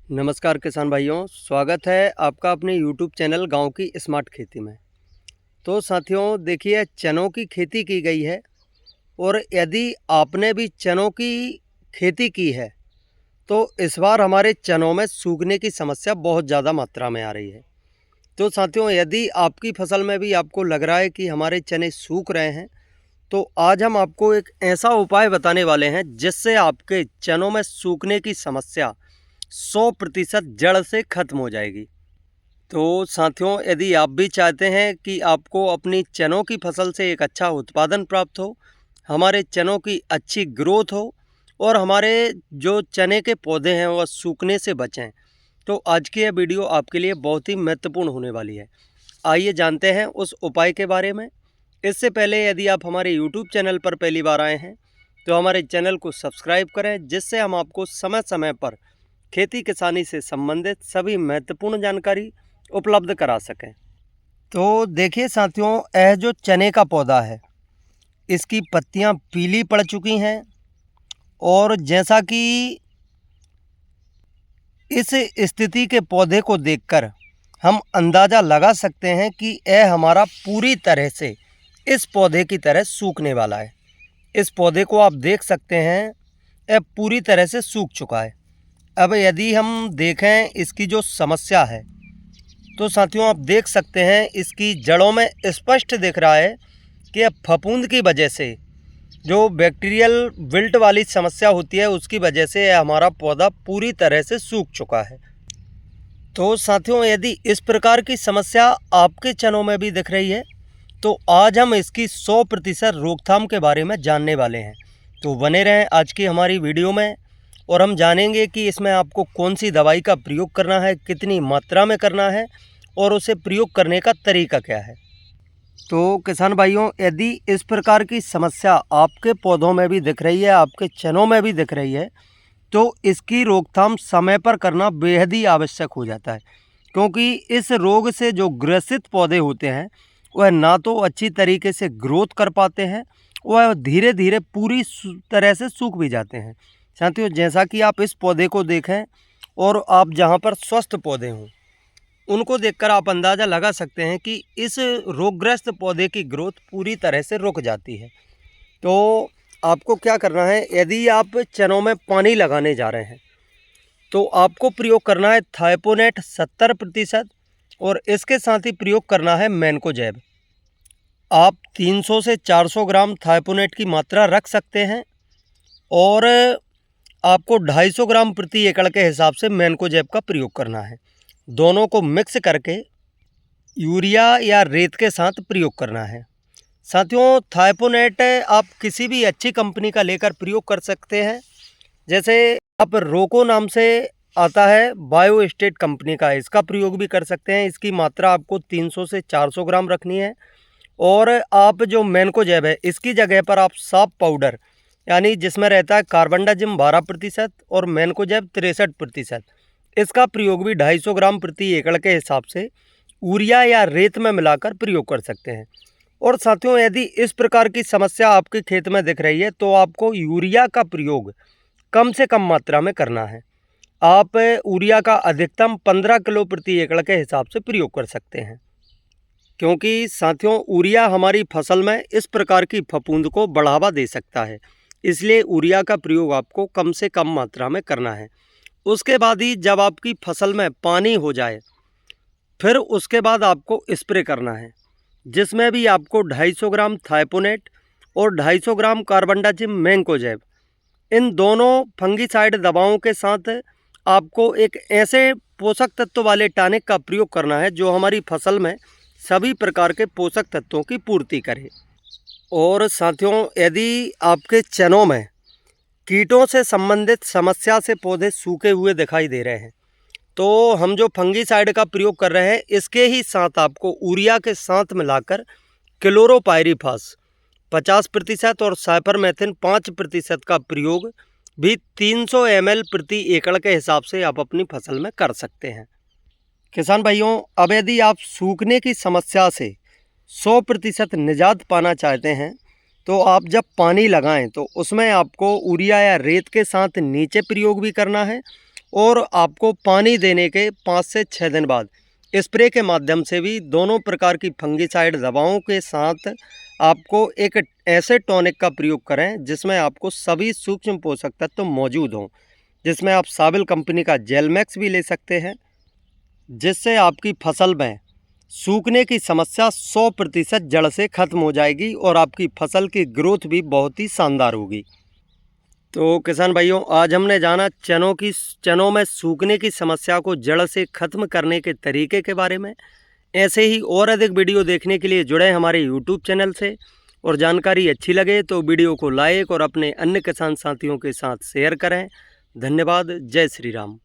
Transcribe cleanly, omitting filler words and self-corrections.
नमस्कार किसान भाइयों, स्वागत है आपका अपने YouTube चैनल गांव की स्मार्ट खेती में। तो साथियों देखिए, चनों की खेती की गई है और यदि आपने भी चनों की खेती की है तो इस बार हमारे चनों में सूखने की समस्या बहुत ज़्यादा मात्रा में आ रही है। तो साथियों, यदि आपकी फसल में भी आपको लग रहा है कि हमारे चने सूख रहे हैं, तो आज हम आपको एक ऐसा उपाय बताने वाले हैं जिससे आपके चनों में सूखने की समस्या 100% जड़ से खत्म हो जाएगी। तो साथियों, यदि आप भी चाहते हैं कि आपको अपनी चनों की फसल से एक अच्छा उत्पादन प्राप्त हो, हमारे चनों की अच्छी ग्रोथ हो और हमारे जो चने के पौधे हैं वह सूखने से बचें, तो आज की यह वीडियो आपके लिए बहुत ही महत्वपूर्ण होने वाली है। आइए जानते हैं उस उपाय के बारे में। इससे पहले यदि आप हमारे YouTube चैनल पर पहली बार आए हैं तो हमारे चैनल को सब्सक्राइब करें, जिससे हम आपको समय समय पर खेती किसानी से संबंधित सभी महत्वपूर्ण जानकारी उपलब्ध करा सकें। तो देखिए साथियों, यह जो चने का पौधा है इसकी पत्तियां पीली पड़ चुकी हैं और जैसा कि इस स्थिति के पौधे को देखकर हम अंदाज़ा लगा सकते हैं कि यह हमारा पूरी तरह से इस पौधे की तरह सूखने वाला है। इस पौधे को आप देख सकते हैं, यह पूरी तरह से सूख चुका है। अब यदि हम देखें इसकी जो समस्या है तो साथियों आप देख सकते हैं इसकी जड़ों में स्पष्ट दिख रहा है कि यह फफूंद की वजह से, जो बैक्टीरियल विल्ट वाली समस्या होती है उसकी वजह से यह हमारा पौधा पूरी तरह से सूख चुका है। तो साथियों, यदि इस प्रकार की समस्या आपके चनों में भी दिख रही है तो आज हम इसकी 100% रोकथाम के बारे में जानने वाले हैं। तो बने रहें आज की हमारी वीडियो में और हम जानेंगे कि इसमें आपको कौन सी दवाई का प्रयोग करना है, कितनी मात्रा में करना है और उसे प्रयोग करने का तरीका क्या है। तो किसान भाइयों, यदि इस प्रकार की समस्या आपके पौधों में भी दिख रही है, आपके चनों में भी दिख रही है, तो इसकी रोकथाम समय पर करना बेहद ही आवश्यक हो जाता है, क्योंकि इस रोग से जो ग्रसित पौधे होते हैं वह ना तो अच्छी तरीके से ग्रोथ कर पाते हैं, वह धीरे धीरे पूरी तरह से सूख भी जाते हैं। साथियों, जैसा कि आप इस पौधे को देखें और आप जहाँ पर स्वस्थ पौधे हों उनको देखकर आप अंदाज़ा लगा सकते हैं कि इस रोगग्रस्त पौधे की ग्रोथ पूरी तरह से रुक जाती है। तो आपको क्या करना है, यदि आप चनों में पानी लगाने जा रहे हैं तो आपको प्रयोग करना है थाइपोनेट 70% और इसके साथ ही प्रयोग करना है मैनकोजेब। आप 300 से 400 ग्राम थाइपोनेट की मात्रा रख सकते हैं और आपको 250 ग्राम प्रति एकड़ के हिसाब से मैनकोजेब का प्रयोग करना है। दोनों को मिक्स करके यूरिया या रेत के साथ प्रयोग करना है। साथियों, थाइपोनेट आप किसी भी अच्छी कंपनी का लेकर प्रयोग कर सकते हैं, जैसे आप रोको नाम से आता है बायो स्टेट कंपनी का, इसका प्रयोग भी कर सकते हैं। इसकी मात्रा आपको 300 से 400 ग्राम रखनी है और आप जो मैनकोजेब है इसकी जगह पर आप साफ पाउडर, यानी जिसमें रहता है कार्बनडाजिम 12% और मैनकोजेब 63%, इसका प्रयोग भी 250 ग्राम प्रति एकड़ के हिसाब से यूरिया या रेत में मिलाकर प्रयोग कर सकते हैं। और साथियों, यदि इस प्रकार की समस्या आपके खेत में दिख रही है तो आपको यूरिया का प्रयोग कम से कम मात्रा में करना है। आप यूरिया का अधिकतम 15 किलो प्रति एकड़ के हिसाब से प्रयोग कर सकते हैं, क्योंकि साथियों यूरिया हमारी फसल में इस प्रकार की फफूंद को बढ़ावा दे सकता है, इसलिए यूरिया का प्रयोग आपको कम से कम मात्रा में करना है। उसके बाद ही जब आपकी फसल में पानी हो जाए फिर उसके बाद आपको स्प्रे करना है, जिसमें भी आपको 250 ग्राम थाइपोनेट और 250 ग्राम कार्बनडाजिम मैनकोजेब, इन दोनों फंगीसाइड दवाओं के साथ आपको एक ऐसे पोषक तत्व वाले टॉनिक का प्रयोग करना है जो हमारी फसल में सभी प्रकार के पोषक तत्वों की पूर्ति करे। और साथियों, यदि आपके चनों में कीटों से संबंधित समस्या से पौधे सूखे हुए दिखाई दे रहे हैं तो हम जो फंगीसाइड का प्रयोग कर रहे हैं इसके ही साथ आपको यूरिया के साथ मिलाकर क्लोरोपाइरीफास 50% और साइपरमेथ्रिन 5% का प्रयोग भी 300 ml प्रति एकड़ के हिसाब से आप अपनी फसल में कर सकते हैं। किसान भाइयों, अब यदि आप सूखने की समस्या से 100% निजात पाना चाहते हैं तो आप जब पानी लगाएं तो उसमें आपको यूरिया या रेत के साथ नीचे प्रयोग भी करना है और आपको पानी देने के 5 से 6 दिन बाद स्प्रे के माध्यम से भी दोनों प्रकार की फंगीसाइड दवाओं के साथ आपको एक ऐसे टॉनिक का प्रयोग करें जिसमें आपको सभी सूक्ष्म पोषक तत्व मौजूद हों, जिसमें आप साबिल कंपनी का जेलमैक्स भी ले सकते हैं, जिससे आपकी फसल में सूखने की समस्या 100% जड़ से ख़त्म हो जाएगी और आपकी फसल की ग्रोथ भी बहुत ही शानदार होगी। तो किसान भाइयों, आज हमने जाना चनों में सूखने की समस्या को जड़ से ख़त्म करने के तरीके के बारे में। ऐसे ही और अधिक वीडियो देखने के लिए जुड़े हमारे यूट्यूब चैनल से, और जानकारी अच्छी लगे तो वीडियो को लाइक और अपने अन्य किसान साथियों के साथ शेयर करें। धन्यवाद। जय श्री राम।